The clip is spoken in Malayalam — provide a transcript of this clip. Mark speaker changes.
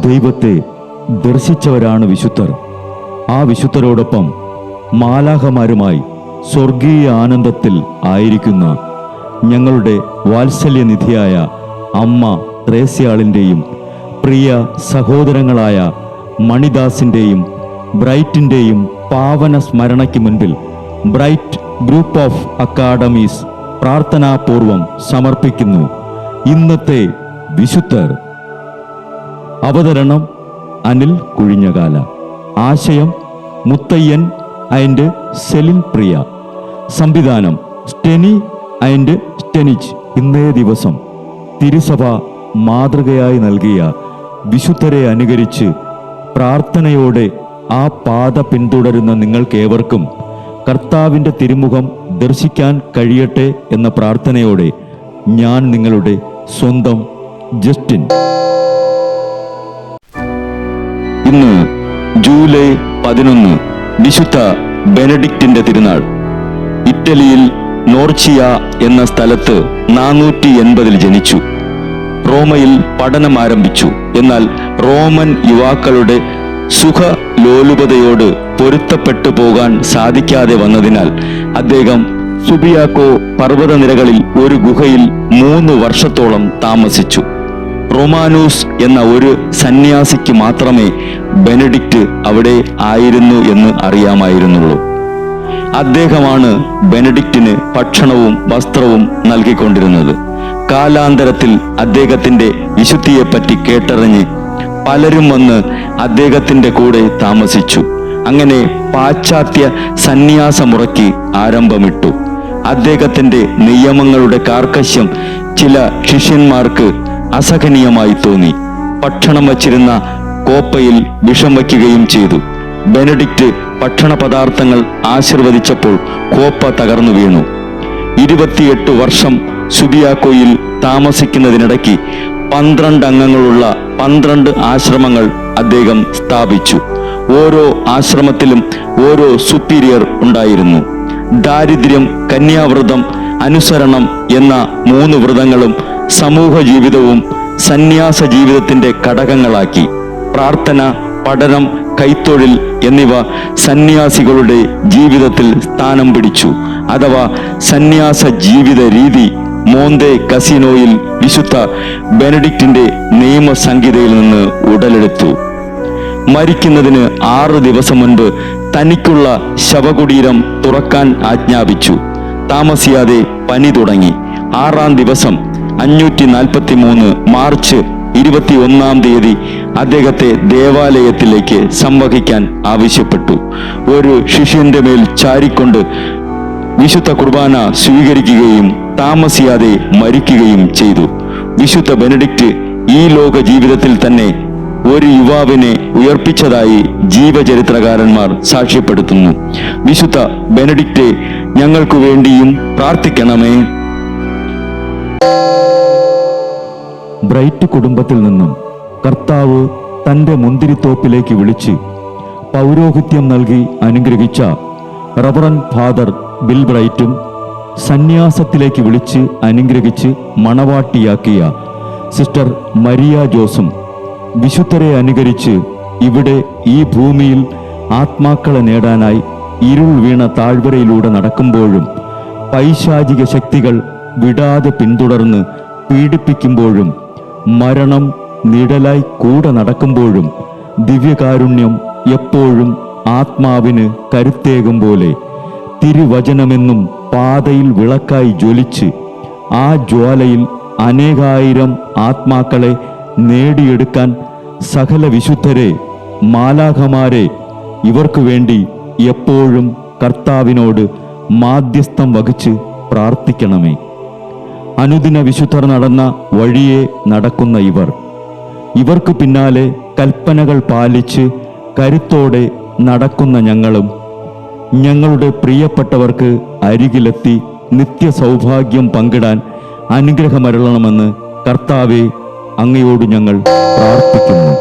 Speaker 1: ദൈവത്തെ ദർശിച്ചവരാണ് വിശുദ്ധർ. ആ വിശുദ്ധരോടൊപ്പം മാലാഖമാരുമായി സ്വർഗീയ ആനന്ദത്തിൽ ആയിരിക്കുന്ന ഞങ്ങളുടെ വാത്സല്യനിധിയായ അമ്മ ത്രേസ്യാളിൻ്റെയും പ്രിയ സഹോദരങ്ങളായ മണിദാസിൻ്റെയും ബ്രൈറ്റിൻ്റെയും പാവന സ്മരണയ്ക്ക് മുൻപിൽ ബ്രൈറ്റ് ഗ്രൂപ്പ് ഓഫ് അക്കാഡമീസ് പ്രാർത്ഥനാപൂർവം സമർപ്പിക്കുന്നു ഇന്നത്തെ വിശുദ്ധർ. അവതരണം അനിൽ കുഴിഞ്ഞകാല. ആശയം മുത്തയ്യൻ ആൻഡ് സെലിൻ പ്രിയ. സംവിധാനം സ്റ്റെനി ആൻഡ് സ്റ്റെനിച്ച്. ഇന്നേ ദിവസം തിരുസഭ മാതൃകയായി നൽകിയ വിശുദ്ധരെ അനുകരിച്ച് പ്രാർത്ഥനയോടെ ആ പാത പിന്തുടരുന്ന നിങ്ങൾക്കേവർക്കും കർത്താവിൻ്റെ തിരുമുഖം ദർശിക്കാൻ കഴിയട്ടെ എന്ന പ്രാർത്ഥനയോടെ ഞാൻ നിങ്ങളുടെ സ്വന്തം ജസ്റ്റിൻ. ഇന്ന് ജൂലൈ 11 വിശുദ്ധ ബെനഡിക്റ്റിന്റെ തിരുനാൾ. ഇറ്റലിയിൽ നോർച്ചിയ എന്ന സ്ഥലത്ത് 480 ജനിച്ചു. റോമയിൽ പഠനം ആരംഭിച്ചു. എന്നാൽ റോമൻ യുവാക്കളുടെ സുഖലോലുപതയോട് പൊരുത്തപ്പെട്ടു പോകാൻ സാധിക്കാതെ വന്നതിനാൽ അദ്ദേഹം സുബിയാക്കോ പർവ്വതനിരകളിൽ ഒരു ഗുഹയിൽ 3 വർഷത്തോളം താമസിച്ചു. റൊമാനൂസ് എന്ന ഒരു സന്യാസിക്ക് മാത്രമേ ബെനഡിക്റ്റ് അവിടെ ആയിരുന്നു എന്ന് അറിയാമായിരുന്നുള്ളൂ. അദ്ദേഹമാണ് ബെനഡിക്റ്റിന് ഭക്ഷണവും വസ്ത്രവും നൽകിക്കൊണ്ടിരുന്നത്. കാലാന്തരത്തിൽ അദ്ദേഹത്തിന്റെ വിശുദ്ധിയെപ്പറ്റി കേട്ടറിഞ്ഞ് പലരും വന്ന് അദ്ദേഹത്തിന്റെ കൂടെ താമസിച്ചു. അങ്ങനെ പാശ്ചാത്യ സന്യാസമുറയ്ക്ക് ആരംഭമിട്ടു. അദ്ദേഹത്തിന്റെ നിയമങ്ങളുടെ കാർക്കശ്യം ചില ശിഷ്യന്മാർക്ക് അസഹനീയമായി തോന്നി. ഭക്ഷണം വച്ചിരുന്ന കോപ്പയിൽ വിഷം വയ്ക്കുകയും ചെയ്തു. ബെനഡിക്റ്റ് ഭക്ഷണ പദാർത്ഥങ്ങൾ ആശീർവദിച്ചപ്പോൾ കോപ്പ തകർന്നു വീണു. 28 വർഷം സുബിയാക്കോയിൽ താമസിക്കുന്നതിനിടയ്ക്ക് 12 അംഗങ്ങളുള്ള 12 ആശ്രമങ്ങൾ അദ്ദേഹം സ്ഥാപിച്ചു. ഓരോ ആശ്രമത്തിലും ഓരോ സുപ്പീരിയർ ഉണ്ടായിരുന്നു. ദാരിദ്ര്യം, കന്യാവ്രതം, അനുസരണം എന്ന 3 വ്രതങ്ങളും സമൂഹ ജീവിതവും സന്യാസ ജീവിതത്തിന്റെ ഘടകങ്ങളാക്കി. പ്രാർത്ഥന, പഠനം, കൈത്തൊഴിൽ എന്നിവ സന്യാസികളുടെ ജീവിതത്തിൽ സ്ഥാനം പിടിച്ചു. അഥവാ സന്യാസ ജീവിത രീതി മോന്തെ കസിനോയിൽ വിശുദ്ധ ബെനഡിക്റ്റിന്റെ നിയമസംഹിതയിൽ നിന്ന് ഉടലെടുത്തു. മരിക്കുന്നതിന് 6 ദിവസം മുൻപ് തനിക്കുള്ള ശവകുടീരം തുറക്കാൻ ആജ്ഞാപിച്ചു. താമസിയാതെ പനി തുടങ്ങി. 6-ാം ദിവസം 543 മാർച്ച് 21-ാം തീയതി അദ്ദേഹത്തെ ദേവാലയത്തിലേക്ക് സംവഹിക്കാൻ ആവശ്യപ്പെട്ടു. ഒരു ശിഷ്യന്റെ മേൽ ചാരിക്കൊണ്ട് വിശുദ്ധ കുർബാന സ്വീകരിക്കുകയും താമസിയാതെ മരിക്കുകയും ചെയ്തു. വിശുദ്ധ ബെനഡിക്റ്റ് ഈ ലോക ജീവിതത്തിൽ തന്നെ ഒരു യുവാവിനെ ഉയർപ്പിച്ചതായി ജീവചരിത്രകാരന്മാർ സാക്ഷ്യപ്പെടുത്തുന്നു. വിശുദ്ധ ബെനഡിക്റ്റെ, ഞങ്ങൾക്കു വേണ്ടിയും പ്രാർത്ഥിക്കണമേ. ബ്രൈറ്റ് കുടുംബത്തിൽ നിന്നും കർത്താവ് തൻ്റെ മുന്തിരിത്തോപ്പിലേക്ക് വിളിച്ച് പൗരോഹിത്യം നൽകി അനുഗ്രഹിച്ച റവറൻ ഫാദർ ബിൽ ബ്രൈറ്റും സന്യാസത്തിലേക്ക് വിളിച്ച് അനുഗ്രഹിച്ച് മണവാട്ടിയാക്കിയ സിസ്റ്റർ മരിയ ജോസും വിശുദ്ധരെ അനുകരിച്ച് ഇവിടെ ഈ ഭൂമിയിൽ ആത്മാക്കളെ നേടാനായി ഇരുൾ വീണ താഴ്വരയിലൂടെ നടക്കുമ്പോഴും പൈശാചിക ശക്തികൾ വിടാതെ പിന്തുടർന്ന് പീഡിപ്പിക്കുമ്പോഴും മരണം നിഴലായി കൂടെ നടക്കുമ്പോഴും ദിവ്യകാരുണ്യം എപ്പോഴും ആത്മാവിന് കരുത്തേകും പോലെ തിരുവചനമെന്നും പാതയിൽ വിളക്കായി ജ്വലിച്ച് ആ ജ്വാലയിൽ അനേകായിരം ആത്മാക്കളെ നേടിയെടുക്കാൻ സകല വിശുദ്ധരെ, മാലാഖമാരെ, ഇവർക്കു വേണ്ടി എപ്പോഴും കർത്താവിനോട് മാധ്യസ്ഥം വഹിച്ച് പ്രാർത്ഥിക്കണമേ. അനുദിന വിശുദ്ധർ നടന്ന വഴിയെ നടക്കുന്ന ഇവർക്ക് പിന്നാലെ കൽപ്പനകൾ പാലിച്ച് കരുത്തോടെ നടക്കുന്ന ഞങ്ങളും ഞങ്ങളുടെ പ്രിയപ്പെട്ടവർക്ക് അരികിലെത്തി നിത്യസൗഭാഗ്യം പങ്കിടാൻ അനുഗ്രഹമരുളണമെന്ന് കർത്താവേ, അങ്ങയോട് ഞങ്ങൾ പ്രാർത്ഥിക്കുന്നു.